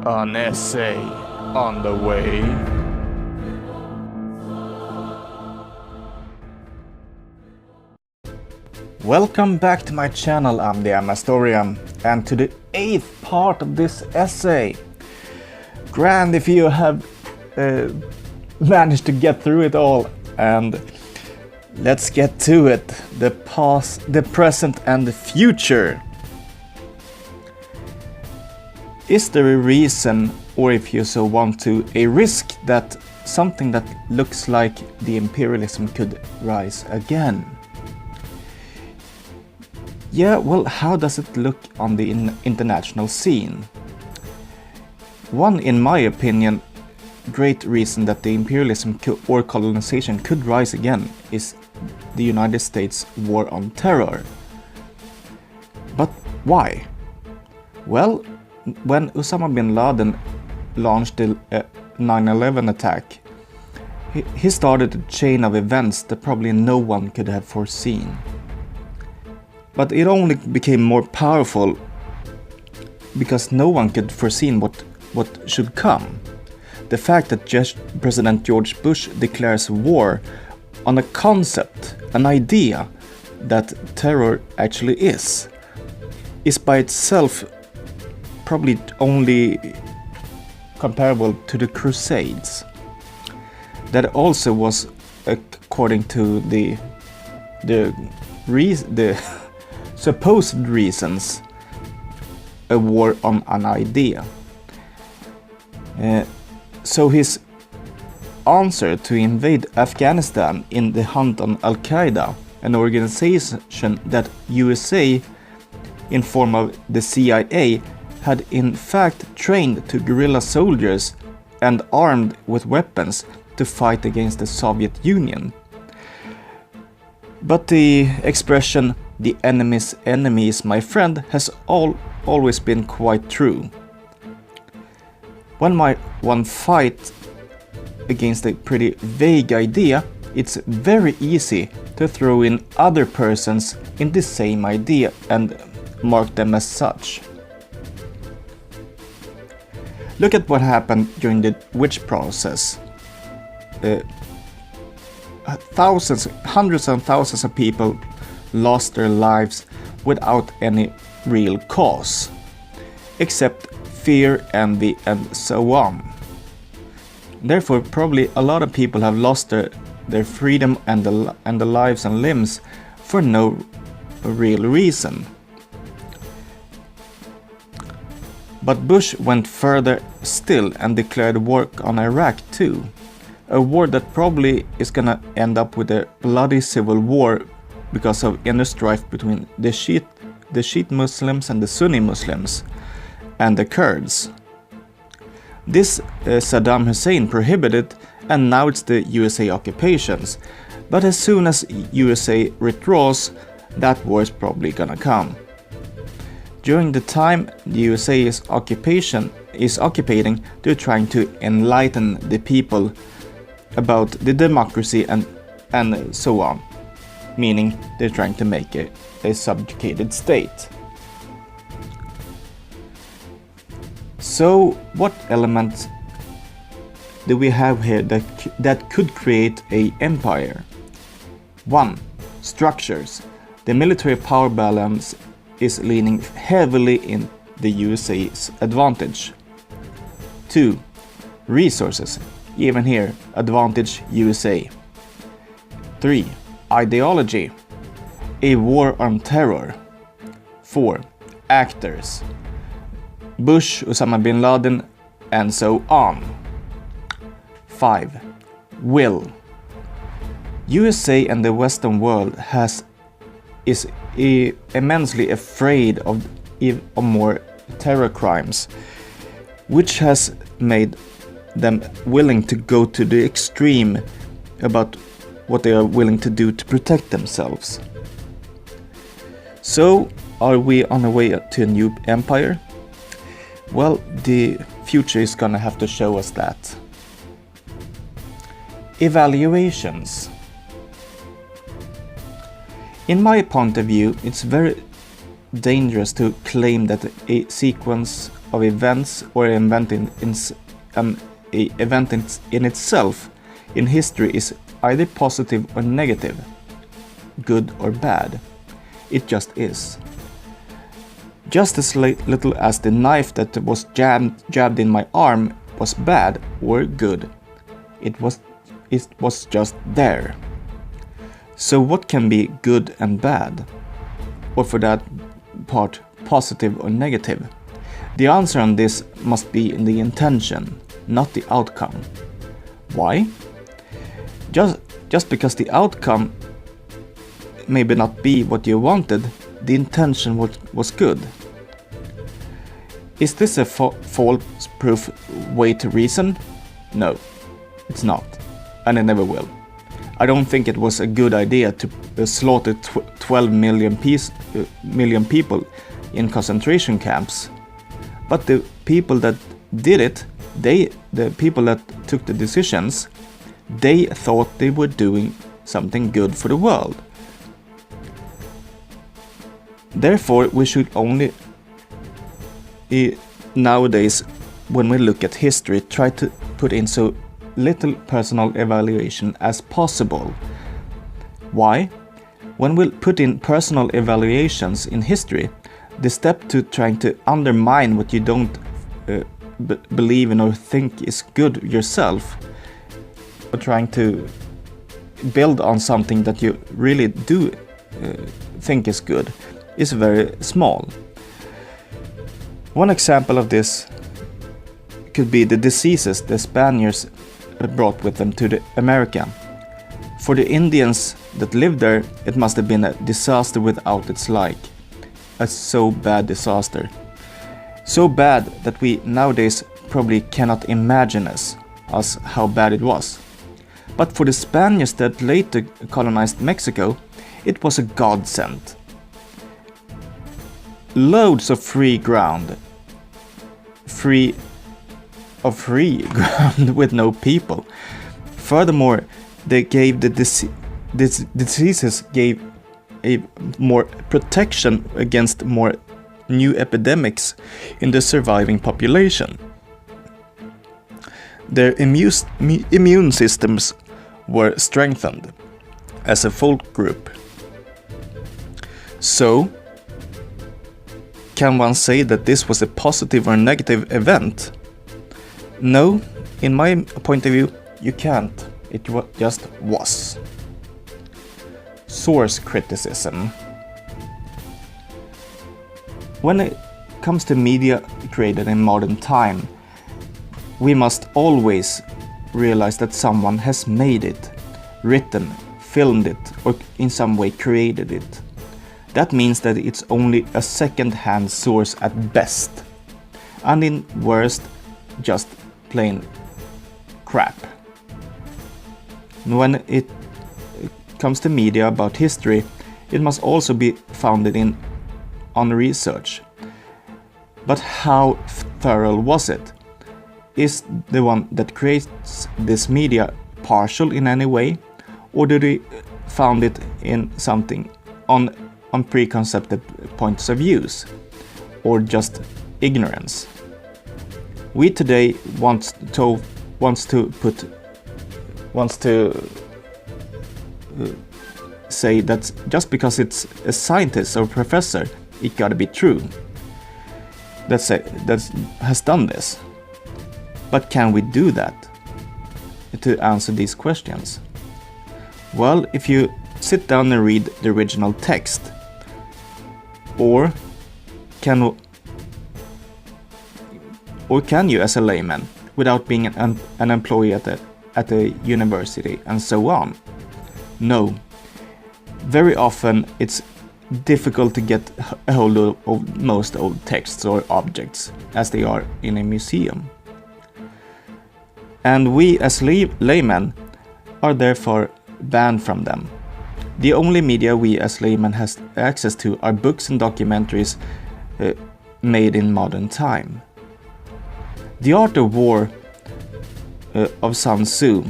An essay on the way. Welcome back to my channel. I'm the Amastorian, and to the 8th part of this essay. Grand if you have managed to get through it all, and let's get to it. The past, the present, and the future. Is there a reason, or if you so want to, a risk that something that looks like the imperialism could rise again? Yeah, well, how does it look on the international scene? One, in my opinion, great reason that the imperialism or colonization could rise again is the United States war on terror. But why? Well, when Osama bin Laden launched the 9/11 attack, he started a chain of events that probably no one could have foreseen. But it only became more powerful because no one could foresee what should come. The fact that President George Bush declares war on a concept, an idea that terror actually is by itself probably only comparable to the Crusades. That also was, according to the supposed reasons, a war on an idea. So his answer to invade Afghanistan in the hunt on Al-Qaeda, an organization that USA, in form of the CIA, had in fact trained to guerrilla soldiers and armed with weapons to fight against the Soviet Union. But the expression, "the enemy's enemy is my friend," has always been quite true. When one fight against a pretty vague idea, it's very easy to throw in other persons in the same idea and mark them as such. Look at what happened during the witch process. Hundreds and thousands of people lost their lives without any real cause, except fear, envy, and so on. Therefore, probably a lot of people have lost their freedom and the lives and limbs for no real reason. But Bush went further still and declared war on Iraq too. A war that probably is gonna end up with a bloody civil war because of inner strife between the Shiite Muslims and the Sunni Muslims and the Kurds. This Saddam Hussein prohibited, and now it's the USA occupations. But as soon as USA withdraws, that war is probably gonna come. During the time the USA is occupating, they're trying to enlighten the people about the democracy and so on, meaning they're trying to make a subjugated state. So what elements do we have here that could create an empire? 1. Structures. The military power balance is leaning heavily in the USA's advantage. 2. Resources. Even here, advantage USA. 3. Ideology. A war on terror. 4. Actors. Bush, Osama bin Laden, and so on. 5. Will. USA and the Western world is immensely afraid of more terror crimes, which has made them willing to go to the extreme about what they are willing to do to protect themselves. So, are we on our way to a new empire? Well, the future is gonna have to show us that. Evaluations. In my point of view, it's very dangerous to claim that a sequence of events or an event in itself in history is either positive or negative, good or bad. It just is. Just as little as the knife that was jabbed in my arm was bad or good. It was just there. So what can be good and bad? Or for that part, positive or negative? The answer on this must be in the intention, not the outcome. Why? Just because the outcome maybe not be what you wanted, the intention was good. Is this a false-proof way to reason? No, it's not, and it never will. I don't think it was a good idea to slaughter 12 million people in concentration camps. But the people that did it, the people that took the decisions, they thought they were doing something good for the world. Therefore, we should only nowadays, when we look at history, try to put in so little personal evaluation as possible. Why? When we put in personal evaluations in history, the step to trying to undermine what you don't believe in or think is good yourself, or trying to build on something that you really do think is good, is very small. One example of this could be the diseases the Spaniards brought with them to America. For the Indians that lived there, it must have been a disaster without its like. A so bad disaster. So bad that we nowadays probably cannot imagine us how bad it was. But for the Spaniards that later colonized Mexico, it was a godsend. Loads of free ground. Free ground with no people. Furthermore, they gave the diseases gave a more protection against more new epidemics in the surviving population. Their immune systems were strengthened as a folk group. So, can one say that this was a positive or negative event? No, in my point of view, you can't. It just was. Source criticism. When it comes to media created in modern time, we must always realize that someone has made it, written, filmed it, or in some way created it. That means that it's only a second-hand source at best, and in worst, just plain crap. When it comes to media about history, it must also be founded on research. But how thorough was it? Is the one that creates this media partial in any way, or did he found it in something on preconceived points of views, or just ignorance? We today wants to say that just because it's a scientist or professor, it gotta be true. That has done this. But can we do that to answer these questions? Well, if you sit down and read the original text, or can you as a layman, without being an employee at a university and so on? No. Very often it's difficult to get a hold of most old texts or objects, as they are in a museum. And we as laymen are therefore banned from them. The only media we as laymen has access to are books and documentaries made in modern time. The Art of War of Sun Tzu.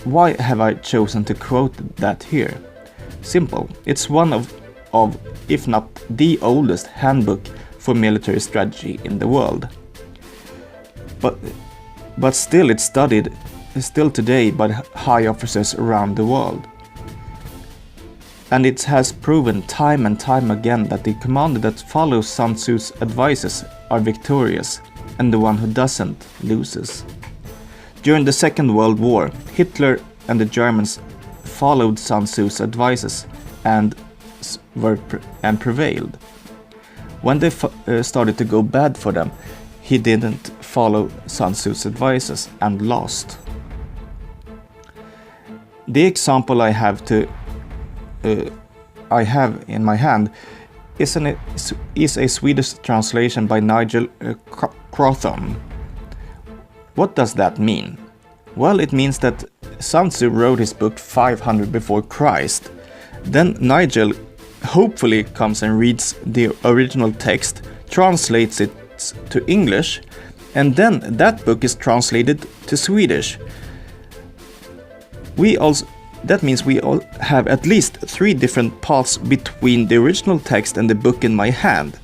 Why have I chosen to quote that here? Simple. It's one of if not the oldest handbook for military strategy in the world. But still it's studied still today by high officers around the world. And it has proven time and time again that the commander that follows Sun Tzu's advices are victorious, and the one who doesn't loses. During the Second World War, Hitler and the Germans followed Sun Tzu's advices and prevailed. When they started to go bad for them, he didn't follow Sun Tzu's advices and lost. The example I have in my hand is a Swedish translation by Nigel Crothan. What does that mean? Well, it means that Sun Tzu wrote his book 500 before Christ. Then Nigel hopefully comes and reads the original text, translates it to English, and then that book is translated to Swedish. That means we all have at least 3 different paths between the original text and the book in my hand.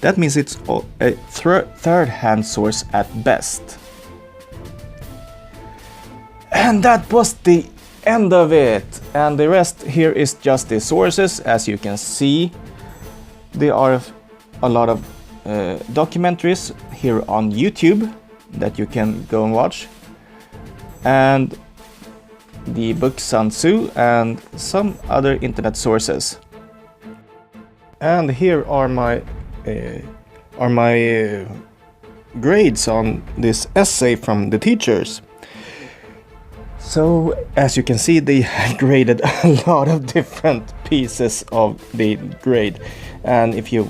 That means it's a third-hand source at best. And that was the end of it. And the rest here is just the sources. As you can see, there are a lot of documentaries here on YouTube that you can go and watch. And the book Sun Tzu and some other internet sources. And here are my grades on this essay from the teachers. So as you can see, they graded a lot of different pieces of the grade, and if you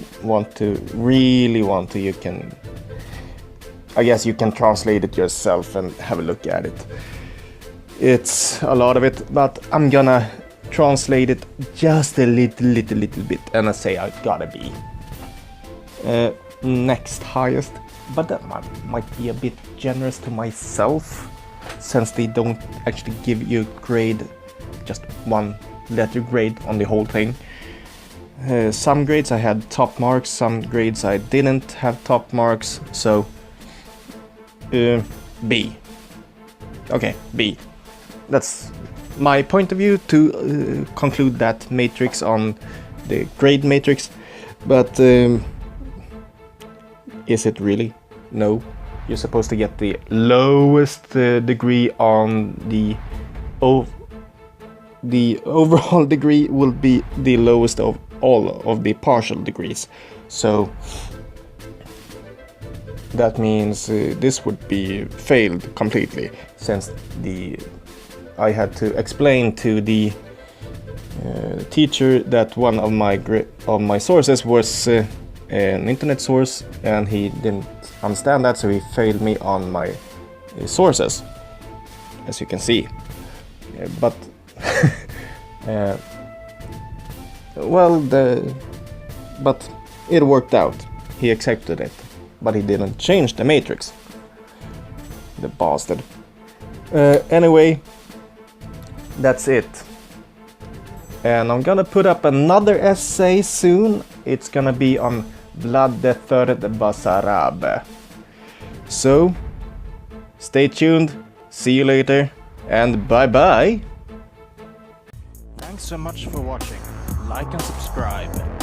really want to, you can, I guess you can translate it yourself and have a look at it. It's a lot of it, but I'm gonna translate it just a little bit, and I say I gotta be next highest, but that might be a bit generous to myself, since they don't actually give you a grade, just one letter grade on the whole thing. Some grades I had top marks, some grades I didn't have top marks, so B. Okay, B. That's my point of view to conclude that matrix on the grade matrix, but is it really? No. You're supposed to get the lowest degree on the overall degree will be the lowest of all of the partial degrees. So that means this would be failed completely, since I had to explain to the teacher that one of my sources was an internet source, and he didn't understand that, so he failed me on my sources, as you can see. But but it worked out. He accepted it, but he didn't change the matrix, the bastard. Anyway, that's it. And I'm gonna put up another essay soon. It's gonna be on Vlad III Basarab. So, stay tuned, see you later, and bye bye! Thanks so much for watching. Like and subscribe.